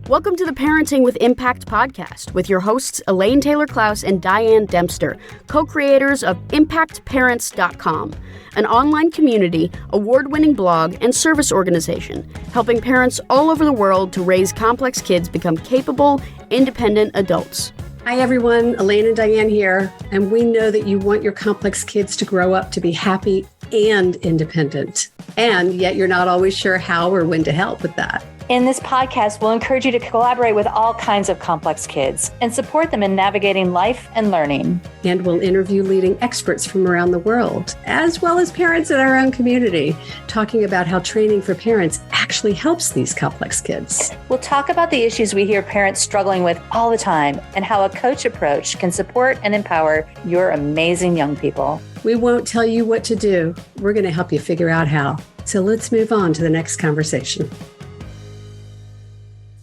Welcome to the Parenting with Impact podcast with your hosts Elaine Taylor-Klaus and Diane Dempster, co-creators of ImpactParents.com, an online community, award-winning blog, and service organization helping parents all over the world to raise complex kids become capable, independent adults. Hi everyone, Elaine and Diane here, and we know that you want your complex kids to grow up to be happy and independent, and yet you're not always sure how or when to help with that. In this podcast, we'll encourage you to collaborate with all kinds of complex kids and support them in navigating life and learning. And we'll interview leading experts from around the world, as well as parents in our own community, talking about how training for parents actually helps these complex kids. We'll talk about the issues we hear parents struggling with all the time and how a coach approach can support and empower your amazing young people. We won't tell you what to do. We're going to help you figure out how. So let's move on to the next conversation.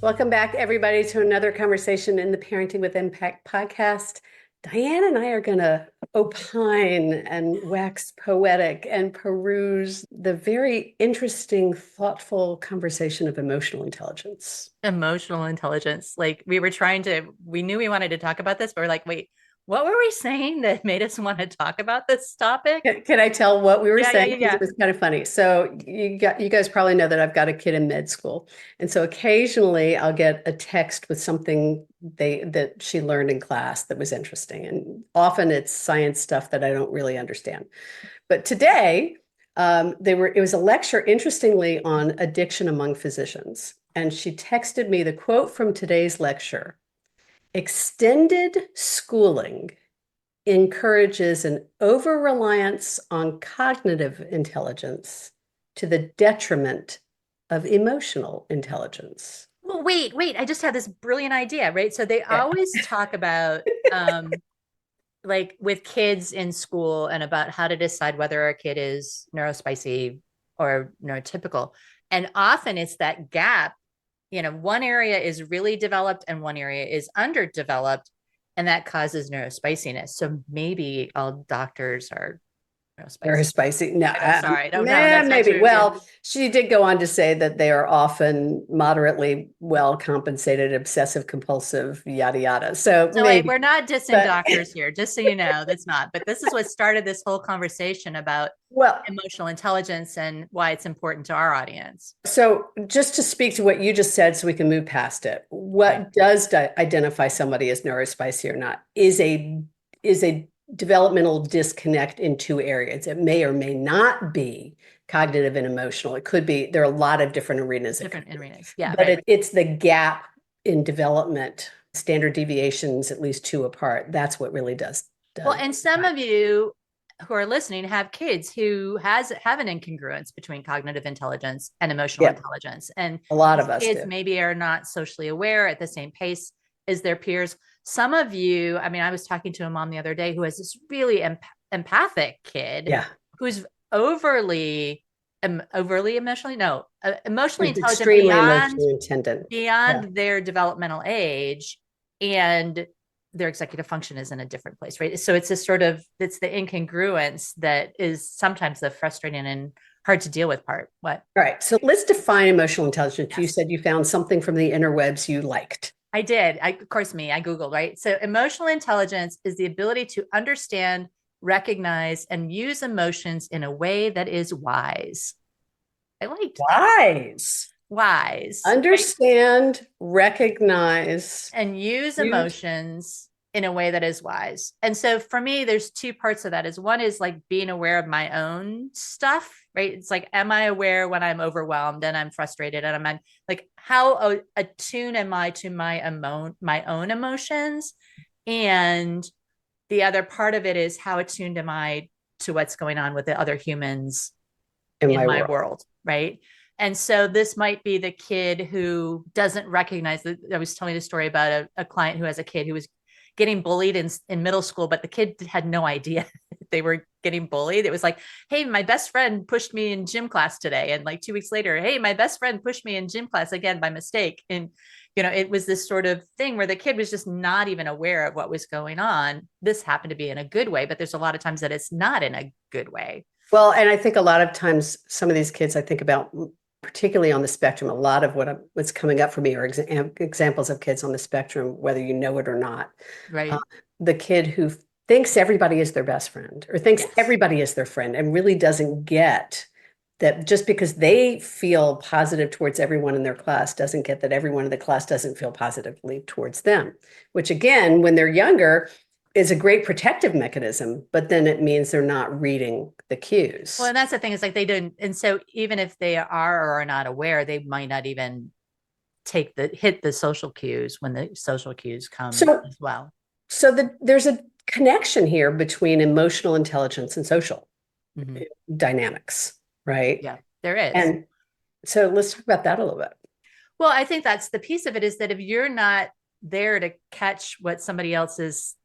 Welcome back, everybody, to another conversation in the Parenting with Impact podcast. Diane and I are going to opine and wax poetic and peruse the very interesting, thoughtful conversation of emotional intelligence. Emotional intelligence. Like we knew we wanted to talk about this, but we're like, wait, what were we saying that made us want to talk about this topic? Can I tell what we were saying? Yeah. It was kind of funny. So you guys probably know that I've got a kid in med school. And so occasionally I'll get a text with something that she learned in class that was interesting. And often it's science stuff that I don't really understand. But today it was a lecture, interestingly, on addiction among physicians. And she texted me the quote from today's lecture. Extended schooling encourages an over-reliance on cognitive intelligence to the detriment of emotional intelligence. Well, wait, I just had this brilliant idea, right? So they always talk about like with kids in school and about how to decide whether a kid is neurospicy or neurotypical. And often it's that gap. One area is really developed and one area is underdeveloped, and that causes neurospiciness. So maybe all doctors are neurospicy. No, sorry. No, maybe. Well, she did go on to say that they are often moderately well compensated, obsessive compulsive, yada, yada. So maybe. We're not dissing doctors here, just so you know, that's not. But this is what started this whole conversation about emotional intelligence and why it's important to our audience. So just to speak to what you just said so we can move past it, what does identify somebody as neurospicy or not is a developmental disconnect in two areas. It may or may not be cognitive and emotional. It could be, there are a lot of different arenas. Yeah. But it's the gap in development, standard deviations, at least two apart. That's what really does. Well, and some of you who are listening have kids who have an incongruence between cognitive intelligence and emotional intelligence. And a lot of us kids do. Maybe are not socially aware at the same pace as their peers. Some of you, I was talking to a mom the other day who has this really empathic kid who's emotionally intelligent beyond their developmental age, and their executive function is in a different place, right? So it's it's the incongruence that is sometimes the frustrating and hard to deal with part. What? All right. So let's define emotional intelligence. Yes. You said you found something from the interwebs you liked. I did. I Googled, right? So emotional intelligence is the ability to understand, recognize, and use emotions in a way that is wise. I liked wise. Understand, right? Recognize, and use emotions in a way that is wise. And so for me, there's two parts of that. One is like being aware of my own stuff, right? It's like, am I aware when I'm overwhelmed and I'm frustrated and I'm like, how attuned am I to my own emotions? And the other part of it is how attuned am I to what's going on with the other humans in my world, right? And so this might be the kid who doesn't recognize that. I was telling a story about a client who has a kid who was getting bullied in middle school, but the kid had no idea they were getting bullied. It was like, hey, my best friend pushed me in gym class today. And like 2 weeks later, hey, my best friend pushed me in gym class again by mistake. And, it was this sort of thing where the kid was just not even aware of what was going on. This happened to be in a good way, but there's a lot of times that it's not in a good way. Well, and I think a lot of times some of these kids, I think about particularly on the spectrum, a lot of what's coming up for me are examples of kids on the spectrum, whether you know it or not. Right. The kid who thinks everybody is their best friend or thinks Yes. everybody is their friend and really doesn't get that just because they feel positive towards everyone in their class doesn't get that everyone in the class doesn't feel positively towards them, which again, when they're younger, is a great protective mechanism, but then it means they're not reading the cues. Well, and that's the thing, is like they don't, and so even if they are or are not aware, they might not even hit the social cues when the social cues come as well. So there's a connection here between emotional intelligence and social dynamics, right? Yeah, there is. And so let's talk about that a little bit. Well, I think that's the piece of it, is that if you're not there to catch what somebody else is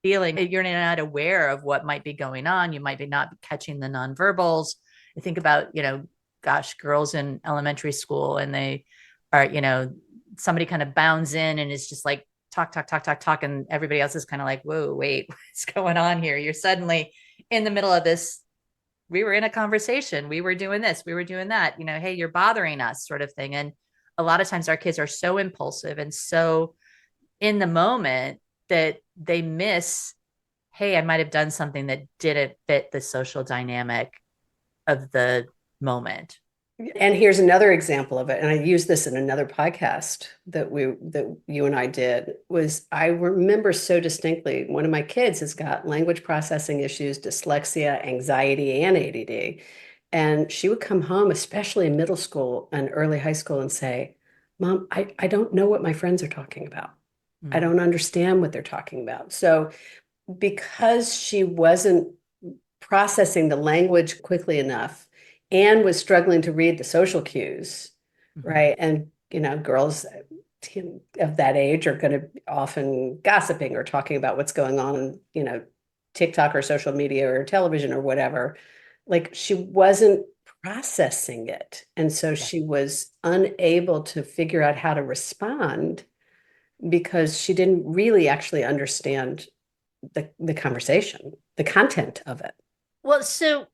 feeling, you're not aware of what might be going on, you might be not catching the nonverbals. I think about, gosh, girls in elementary school, and they are, somebody kind of bounds in and is just like talk, and everybody else is kind of like, whoa, wait, what's going on here? You're suddenly in the middle of this. We were in a conversation, we were doing this, we were doing that, hey, you're bothering us, sort of thing. And a lot of times our kids are so impulsive and so in the moment that they miss, hey, I might have done something that didn't fit the social dynamic of the moment. And here's another example of it. And I used this in another podcast that you and I did. Was I remember so distinctly, one of my kids has got language processing issues, dyslexia, anxiety, and ADD. And she would come home, especially in middle school and early high school, and say, Mom, I don't know what my friends are talking about. I don't understand what they're talking about. So because she wasn't processing the language quickly enough and was struggling to read the social cues, right? And, girls of that age are going to be often gossiping or talking about what's going on, TikTok or social media or television or whatever. Like she wasn't processing it. And so she was unable to figure out how to respond because she didn't really actually understand the conversation, the content of it. Well, so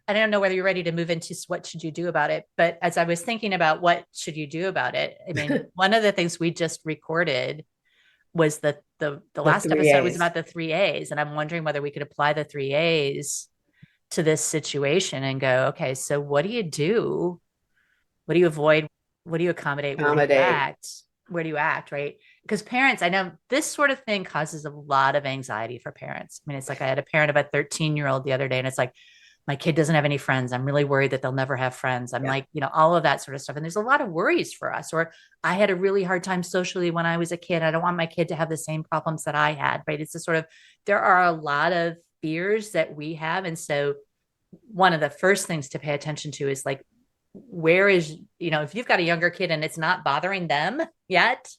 I don't know whether you're ready to move into what should you do about it, but as I was thinking about what should you do about it, I mean, one of the things we just recorded was the last episode was about the 3 A's, and I'm wondering whether we could apply the 3 A's to this situation and go, okay, so what do you do? What do you avoid? What do you accommodate? Where do you act? Where do you act, right? Because parents, I know this sort of thing causes a lot of anxiety for parents. I mean, it's like I had a parent of a 13-year-old the other day, and it's like, my kid doesn't have any friends. I'm really worried that they'll never have friends. I'm like, all of that sort of stuff. And there's a lot of worries for us. Or I had a really hard time socially when I was a kid. I don't want my kid to have the same problems that I had, right? It's a sort of, there are a lot of fears that we have. And so one of the first things to pay attention to is like, where is, if you've got a younger kid and it's not bothering them yet,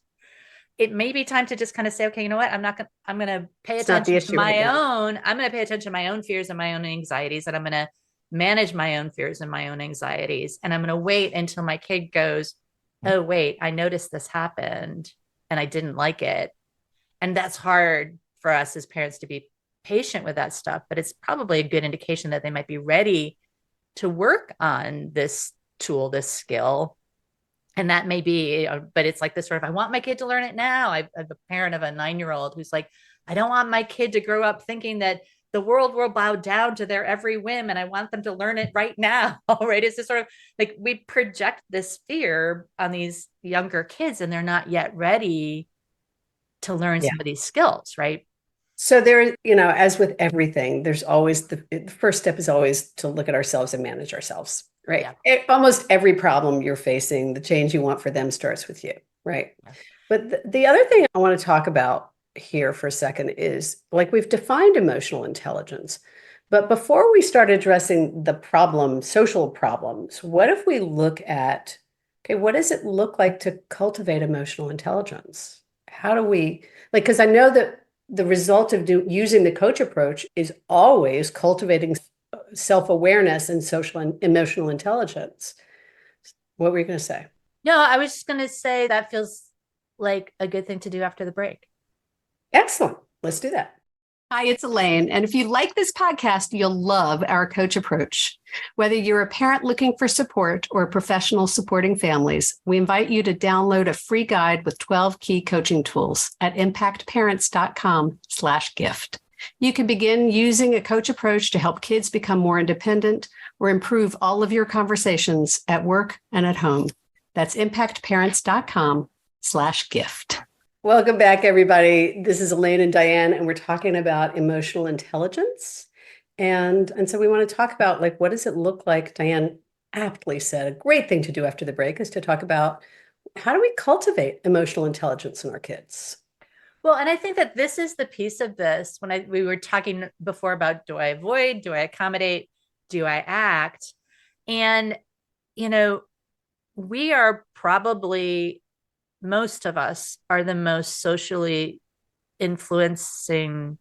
it may be time to just kind of say, okay, you know what? I'm going to pay attention to I'm going to pay attention to my own fears and my own anxieties, and I'm going to manage my own fears and my own anxieties. And I'm going to wait until my kid goes, oh, wait, I noticed this happened and I didn't like it. And that's hard for us as parents to be patient with that stuff, but it's probably a good indication that they might be ready to work on this tool, this skill. And that may be, but it's like this sort of, I want my kid to learn it now. I have a parent of a 9-year-old who's like, I don't want my kid to grow up thinking that the world will bow down to their every whim, and I want them to learn it right now. Right? It's just sort of like we project this fear on these younger kids, and they're not yet ready to learn some of these skills, right? So there, as with everything, there's always the first step is always to look at ourselves and manage ourselves. Right. Yeah. Almost every problem you're facing, the change you want for them starts with you. Right. Yeah. But the other thing I want to talk about here for a second is like we've defined emotional intelligence. But before we start addressing the social problems, what if we look at, okay, what does it look like to cultivate emotional intelligence? How do we, because I know that the result of using the coach approach is always cultivating self-awareness and social and emotional intelligence. What were you going to say? No, I was just going to say that feels like a good thing to do after the break. Excellent. Let's do that. Hi, it's Elaine. And if you like this podcast, you'll love our coach approach. Whether you're a parent looking for support or a professional supporting families, we invite you to download a free guide with 12 key coaching tools at impactparents.com/gift. You can begin using a coach approach to help kids become more independent or improve all of your conversations at work and at home. That's impactparents.com/gift. Welcome back, everybody. This is Elaine and Diane, and we're talking about emotional intelligence. And so we want to talk about, like, what does it look like? Diane aptly said a great thing to do after the break is to talk about how do we cultivate emotional intelligence in our kids? Well, and I think that this is the piece of this when we were talking before about, do I avoid, do I accommodate, do I act? And, we are probably, most of us are the most socially influencing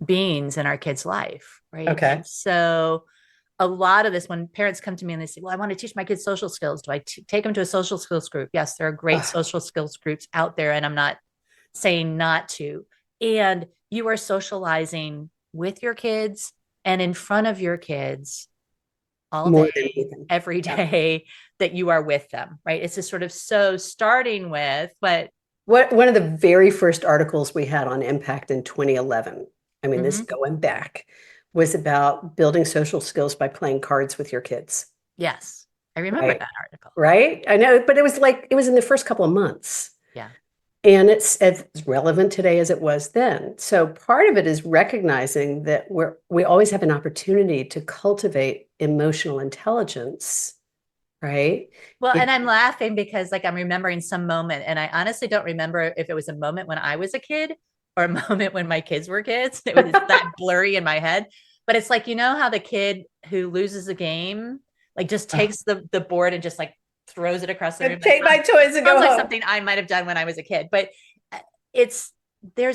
beings in our kids' life, right? Okay. And so a lot of this, when parents come to me and they say, well, I want to teach my kids social skills. Do I take them to a social skills group? Yes, there are great social skills groups out there, and I'm not saying not to. And you are socializing with your kids and in front of your kids all More day, every day that you are with them, right? It's just sort of starting with, but one of the very first articles we had on impact in 2011, I mean, this going back, was about building social skills by playing cards with your kids. Yes, I remember that article. Right? I know, but it was in the first couple of months. Yeah. And it's as relevant today as it was then. So part of it is recognizing that we always have an opportunity to cultivate emotional intelligence, right? Well, and I'm laughing because I'm remembering some moment, and I honestly don't remember if it was a moment when I was a kid or a moment when my kids were kids. It was that blurry in my head. But it's how the kid who loses a game, just takes the board and just throws it across the room. Take my toys and go home. Something I might have done when I was a kid, but there's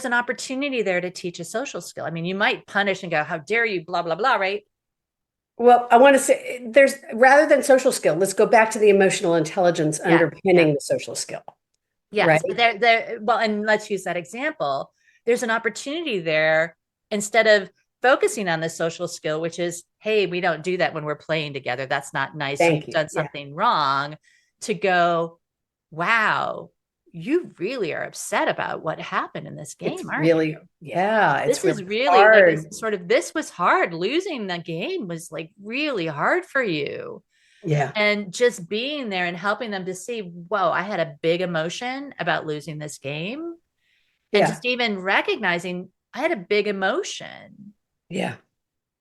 an opportunity there to teach a social skill. I mean, you might punish and go, how dare you, blah, blah, blah, right? Well, I want to say rather than social skill, let's go back to the emotional intelligence underpinning the social skill. Yeah. Right? Well, and let's use that example. There's an opportunity there, instead of focusing on the social skill, which is, hey, we don't do that when we're playing together. That's not nice. You've done something wrong, to go, wow, you really are upset about what happened in this game, aren't you? Yeah. This is really hard. This was hard. Losing the game was really hard for you. Yeah. And just being there and helping them to see, whoa, I had a big emotion about losing this game. And just even recognizing I had a big emotion. Yeah.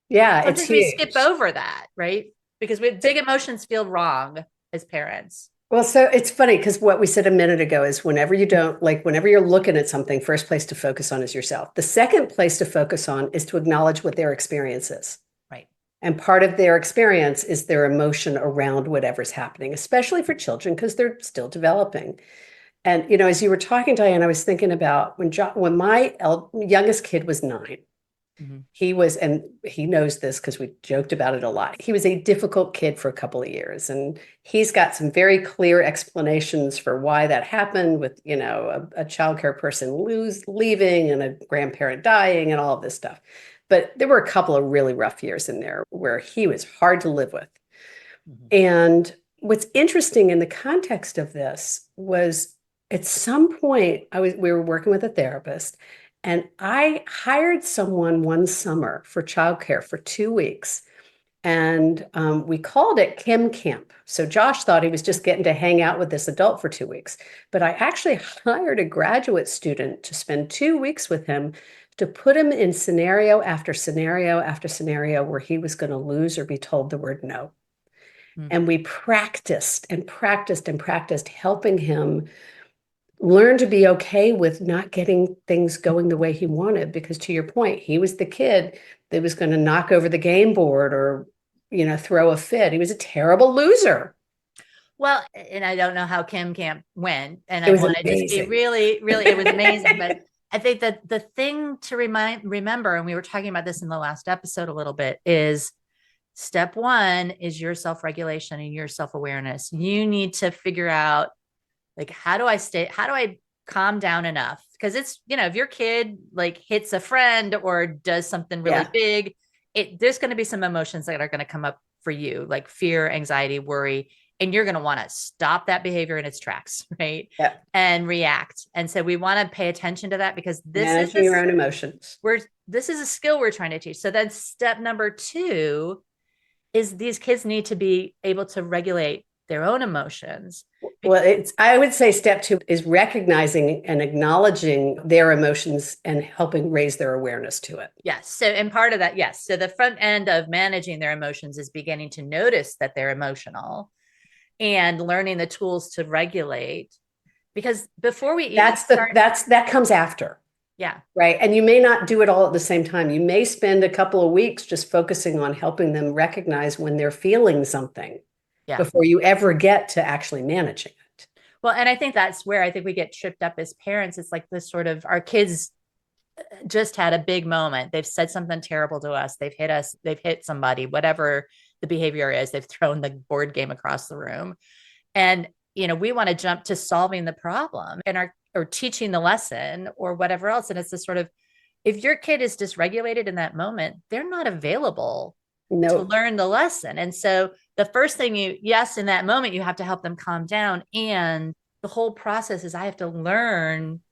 Yeah. Sometimes we skip over that, right? Because big emotions feel wrong as parents. Well, so it's funny because what we said a minute ago is whenever you're looking at something, first place to focus on is yourself. The second place to focus on is to acknowledge what their experience is. Right. And part of their experience is their emotion around whatever's happening, especially for children, because they're still developing. And, as you were talking, Diane, I was thinking about when my youngest kid was 9. He was, and he knows this because we joked about it a lot. He was a difficult kid for a couple of years, and he's got some very clear explanations for why that happened with, a childcare person leaving and a grandparent dying and all of this stuff. But there were a couple of really rough years in there where he was hard to live with. And what's interesting in the context of this was at some point we were working with a therapist, and I hired someone one summer for childcare for 2 weeks. And we called it Kim Camp. So Josh thought he was just getting to hang out with this adult for 2 weeks. But I actually hired a graduate student to spend 2 weeks with him, to put him in scenario after scenario after scenario where he was going to lose or be told the word no. And we practiced and practiced and practiced, helping him learn to be okay with not getting things going the way he wanted. Because to your point, he was the kid that was going to knock over the game board or, throw a fit. He was a terrible loser. Well, and I don't know how Kim Camp went. And I want to just be really, really, it was amazing. But I think that the thing to remember, and we were talking about this in the last episode a little bit, is step one is your self-regulation and your self-awareness. You need to figure out, how do I calm down enough. Because it's, if your kid like hits a friend or does something really big, there's going to be some emotions that are going to come up for you, like fear, anxiety, worry, and you're going to want to stop that behavior in its tracks, right? Yeah. And react. And so we want to pay attention to that, because Managing your own emotions. This is a skill we're trying to teach. So then step number 2 is these kids need to be able to regulate their own emotions. Well, I would say step 2 is recognizing and acknowledging their emotions and helping raise their awareness to it. Yes. So, and part of that, yes. So the front end of managing their emotions is beginning to notice that they're emotional and learning the tools to regulate. Because before we even that comes after. Yeah. Right. And you may not do it all at the same time. You may spend a couple of weeks just focusing on helping them recognize when they're feeling something before you ever get to actually managing it. Well, and I think that's where I think we get tripped up as parents. It's like this sort of, our kids just had a big moment. They've said something terrible to us. They've hit us. They've hit somebody, whatever the behavior is. They've thrown the board game across the room. And, we want to jump to solving the problem or teaching the lesson or whatever else. And it's this sort of, if your kid is dysregulated in that moment, they're not available to learn the lesson. And so the first thing in that moment, you have to help them calm down. And the whole process is I have to learn,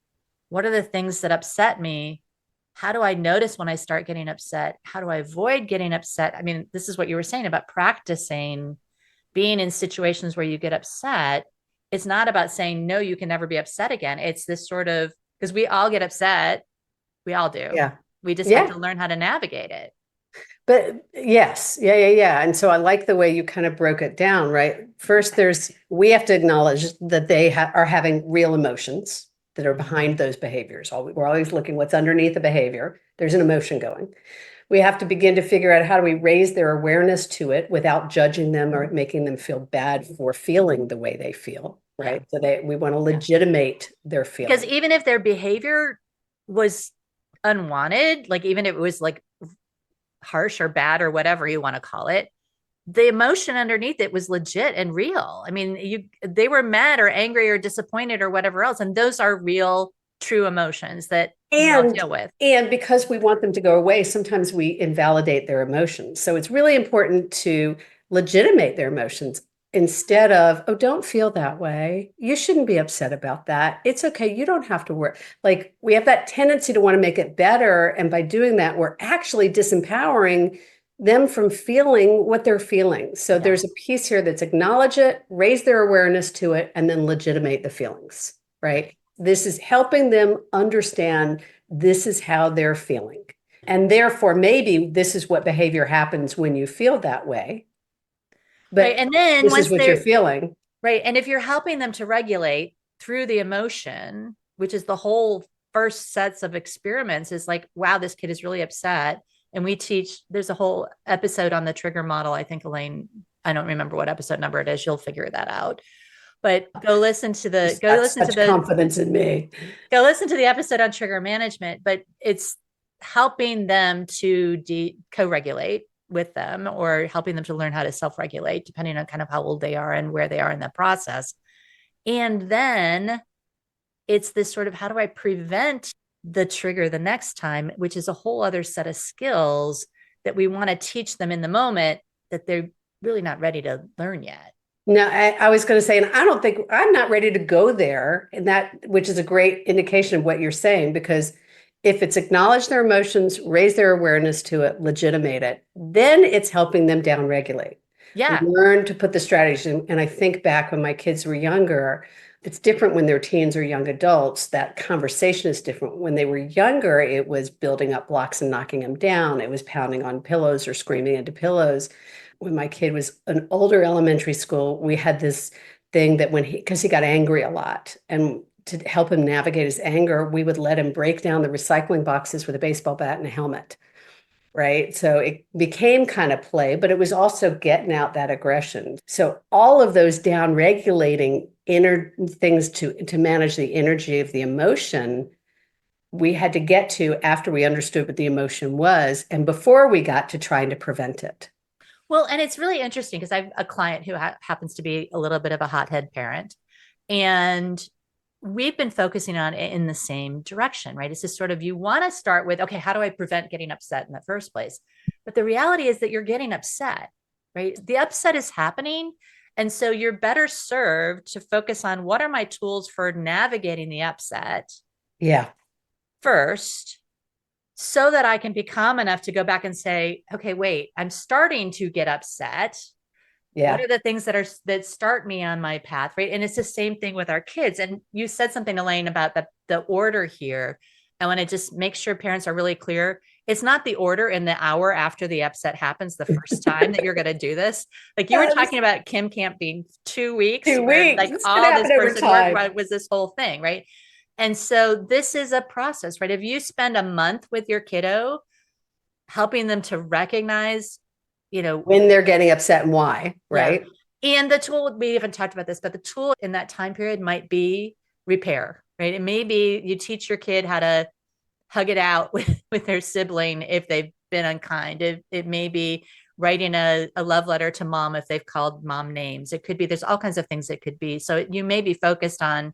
what are the things that upset me? How do I notice when I start getting upset? How do I avoid getting upset? I mean, this is what you were saying about practicing being in situations where you get upset. It's not about saying, no, you can never be upset again. It's this sort of, because we all get upset. We all do. Yeah. We just have to learn how to navigate it. But yes. Yeah. And so I like the way you kind of broke it down, right? First, we have to acknowledge that they are having real emotions that are behind those behaviors. We're always looking what's underneath the behavior. There's an emotion going. We have to begin to figure out how do we raise their awareness to it without judging them or making them feel bad for feeling the way they feel, right? So we want to legitimate their feelings. Because even if their behavior was unwanted, like even if it was like harsh or bad or whatever you want to call it, the emotion underneath it was legit and real. I mean, they were mad or angry or disappointed or whatever else. And those are real, true emotions that we all deal with. And because we want them to go away, sometimes we invalidate their emotions. So it's really important to legitimate their emotions instead of, oh, don't feel that way. You shouldn't be upset about that. It's okay. You don't have to worry. Like, we have that tendency to want to make it better. And by doing that, we're actually disempowering them from feeling what they're feeling. So there's a piece here that's acknowledge it, raise their awareness to it, and then legitimate the feelings, right? This is helping them understand this is how they're feeling. And therefore, maybe this is what behavior happens when you feel that way. But right. And then this is what you're feeling. Right. And if you're helping them to regulate through the emotion, which is the whole first sets of experiments, is like, wow, this kid is really upset. And we teach, there's a whole episode on the trigger model. I think, Elaine, I don't remember what episode number it is. You'll figure that out. But go listen to confidence in me. Go listen to the episode on trigger management, but it's helping them to co-regulate with them, or helping them to learn how to self-regulate, depending on kind of how old they are and where they are in that process. And then it's this sort of, how do I prevent the trigger the next time, which is a whole other set of skills that we want to teach them in the moment that they're really not ready to learn yet. No, I was going to say, and I'm not ready to go there, and that, which is a great indication of what you're saying, because if it's acknowledge their emotions, raise their awareness to it, legitimate it, then it's helping them downregulate. Yeah. Learn to put the strategies in. And I think back when my kids were younger, it's different when they're teens or young adults. That conversation is different. When they were younger, it was building up blocks and knocking them down. It was pounding on pillows or screaming into pillows. When my kid was an older elementary school, we had this thing that because he got angry a lot, and to help him navigate his anger, we would let him break down the recycling boxes with a baseball bat and a helmet, right? So it became kind of play, but it was also getting out that aggression. So all of those down-regulating inner things to manage the energy of the emotion, we had to get to after we understood what the emotion was, and before we got to trying to prevent it. Well, and it's really interesting because I have a client who happens to be a little bit of a hothead parent, and we've been focusing on it in the same direction, right? It's just sort of, you want to start with, okay, how do I prevent getting upset in the first place? But the reality is that you're getting upset, right? The upset is happening. And so you're better served to focus on what are my tools for navigating the upset Yeah. first, so that I can be calm enough to go back and say, okay, wait, I'm starting to get upset. Yeah. What are the things that start me on my path, right? And it's the same thing with our kids. And you said something, Elaine, about the order here. I want to just make sure parents are really clear. It's not the order in the hour after the upset happens the first time that you're going to do this. Like you were Yes. talking about Kim Camp being 2 weeks, 2 weeks. like It's gonna all this happen over person time. worked was this whole thing, right? And so this is a process, right? If you spend a month with your kiddo, helping them to recognize, When they're getting upset and why, right? yeah. And the tool, we haven't talked about this, but the tool in that time period might be repair, right? It may be you teach your kid how to hug it out with their sibling if they've been unkind. It may be writing a love letter to mom if they've called mom names. It could be, there's all kinds of things it could be. So you may be focused on,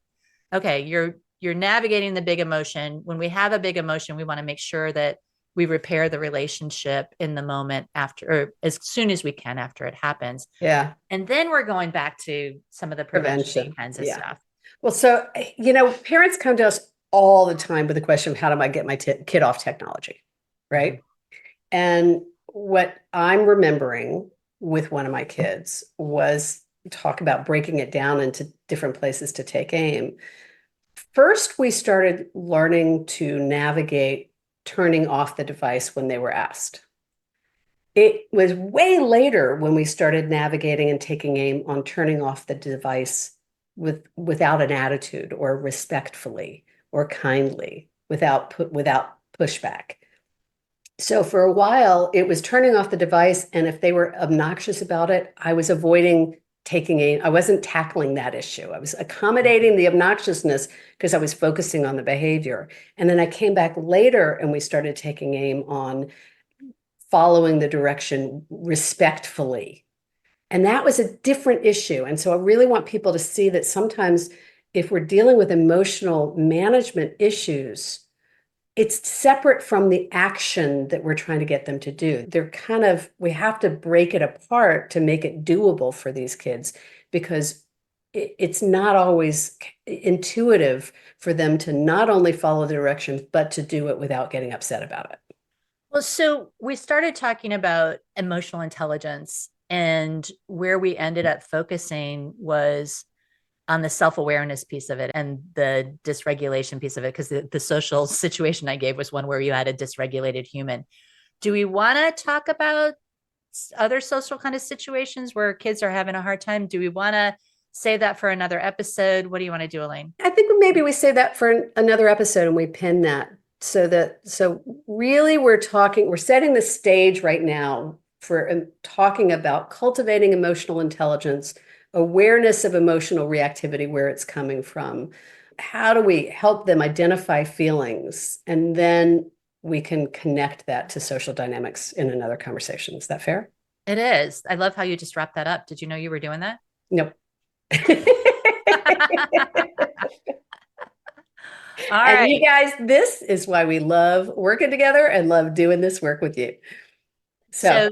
okay, you're navigating the big emotion. When we have a big emotion, we want to make sure that we repair the relationship in the moment after, or as soon as we can after it happens. Yeah. And then we're going back to some of the prevention kinds of stuff. Well, so, parents come to us all the time with the question of how do I get my kid off technology, right? Mm-hmm. And what I'm remembering with one of my kids was talk about breaking it down into different places to take aim. First, we started learning to navigate turning off the device when they were asked. It was way later when we started navigating and taking aim on turning off the device without an attitude or respectfully or kindly, without pushback. So for a while, it was turning off the device, and if they were obnoxious about it, I was avoiding taking aim. I wasn't tackling that issue. I was accommodating the obnoxiousness because I was focusing on the behavior. And then I came back later and we started taking aim on following the direction respectfully. And that was a different issue. And so I really want people to see that sometimes if we're dealing with emotional management issues, it's separate from the action that we're trying to get them to do. We have to break it apart to make it doable for these kids, because it's not always intuitive for them to not only follow the directions, but to do it without getting upset about it. Well, so we started talking about emotional intelligence, and where we ended up focusing was on the self-awareness piece of it and the dysregulation piece of it, because the social situation I gave was one where you had a dysregulated human. Do we want to talk about other social kind of situations where kids are having a hard time? Do we want to save that for another episode? What do you want to do, Elaine? I think maybe we save that for another episode and we pin that so really we're setting the stage right now for talking about cultivating emotional intelligence, awareness of emotional reactivity, where it's coming from. How do we help them identify feelings? And then we can connect that to social dynamics in another conversation. Is that fair? It is. I love how you just wrapped that up. Did you know you were doing that? Nope. All and right. You guys, this is why we love working together and love doing this work with you. So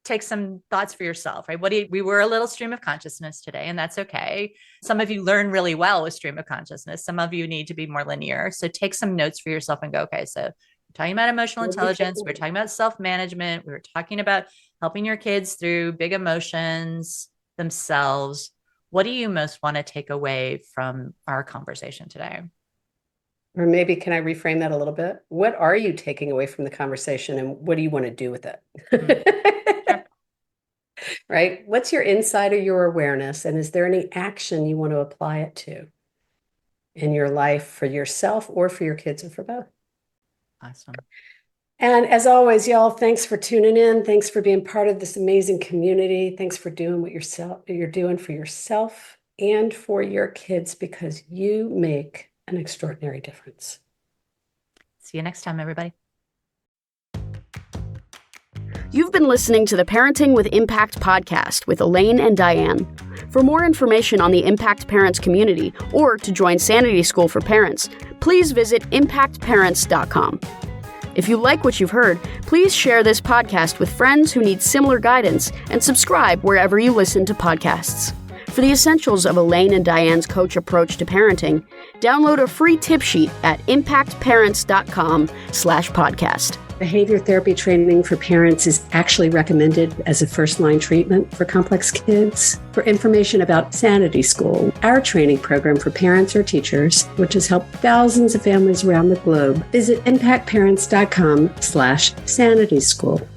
take some thoughts for yourself, right? We were a little stream of consciousness today, and that's okay. Some of you learn really well with stream of consciousness. Some of you need to be more linear. So take some notes for yourself and go, okay, so we're talking about emotional intelligence. We're talking about self-management. We were talking about helping your kids through big emotions themselves. What do you most want to take away from our conversation today? Or maybe can I reframe that a little bit? What are you taking away from the conversation and what do you want to do with it? Sure. Right? What's your insight or your awareness? And is there any action you want to apply it to in your life for yourself or for your kids or for both? Awesome. And as always, y'all, thanks for tuning in. Thanks for being part of this amazing community. Thanks for doing what you're doing for yourself and for your kids, because you make an extraordinary difference. See you next time, everybody. You've been listening to the Parenting with Impact podcast with Elaine and Diane. For more information on the Impact Parents community or to join Sanity School for Parents, please visit impactparents.com. If you like what you've heard, please share this podcast with friends who need similar guidance and subscribe wherever you listen to podcasts. For the essentials of Elaine and Diane's coach approach to parenting, download a free tip sheet at impactparents.com/podcast. Behavior therapy training for parents is actually recommended as a first-line treatment for complex kids. For information about Sanity School, our training program for parents or teachers, which has helped thousands of families around the globe, visit impactparents.com/sanityschool.